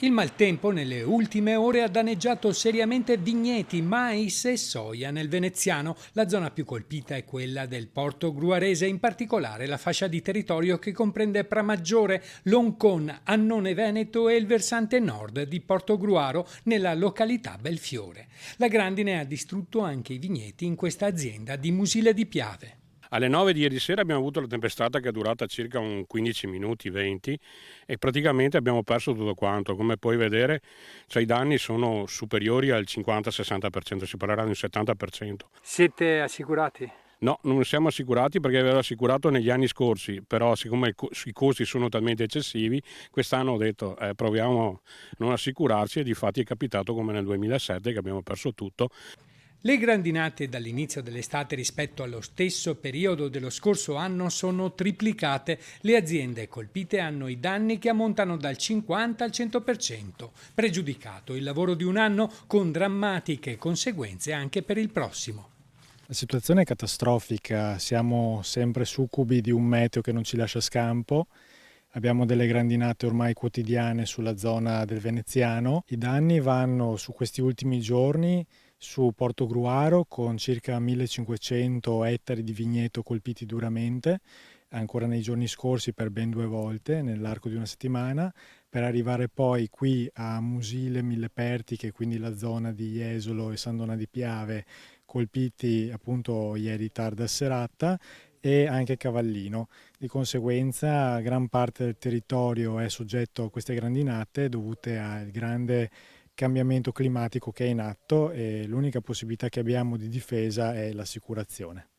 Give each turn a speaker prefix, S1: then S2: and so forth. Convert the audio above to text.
S1: Il maltempo nelle ultime ore ha danneggiato seriamente vigneti, mais e soia nel Veneziano. La zona più colpita è quella del Porto Gruarese, in particolare la fascia di territorio che comprende Pramaggiore, Loncon, Annone Veneto e il versante nord di Porto Gruaro nella località Belfiore. La grandine ha distrutto anche i vigneti in questa azienda di Musile di Piave.
S2: Alle 9 di ieri sera abbiamo avuto la tempestata che è durata circa un 15 minuti, 20 e praticamente abbiamo perso tutto quanto. Come puoi vedere, cioè, i danni sono superiori al 50-60%, si parlerà di un 70%.
S1: Siete assicurati?
S2: No, non siamo assicurati perché avevo assicurato negli anni scorsi, però siccome i costi sono talmente eccessivi, quest'anno ho detto proviamo a non assicurarci e difatti è capitato come nel 2007 che abbiamo perso tutto.
S1: Le grandinate dall'inizio dell'estate rispetto allo stesso periodo dello scorso anno sono triplicate. Le aziende colpite hanno i danni che ammontano dal 50 al 100%, pregiudicato il lavoro di un anno con drammatiche conseguenze anche per il prossimo.
S3: La situazione è catastrofica, siamo sempre succubi di un meteo che non ci lascia scampo. Abbiamo delle grandinate ormai quotidiane sulla zona del Veneziano. I danni vanno su questi ultimi giorni su Portogruaro con circa 1500 ettari di vigneto colpiti duramente, ancora nei giorni scorsi per ben 2 volte nell'arco di una settimana, per arrivare poi qui a Musile Millepertiche, quindi la zona di Jesolo e San Donà di Piave, colpiti appunto ieri tarda serata, e anche Cavallino. Di conseguenza gran parte del territorio è soggetto a queste grandinate dovute al grande cambiamento climatico che è in atto e l'unica possibilità che abbiamo di difesa è l'assicurazione.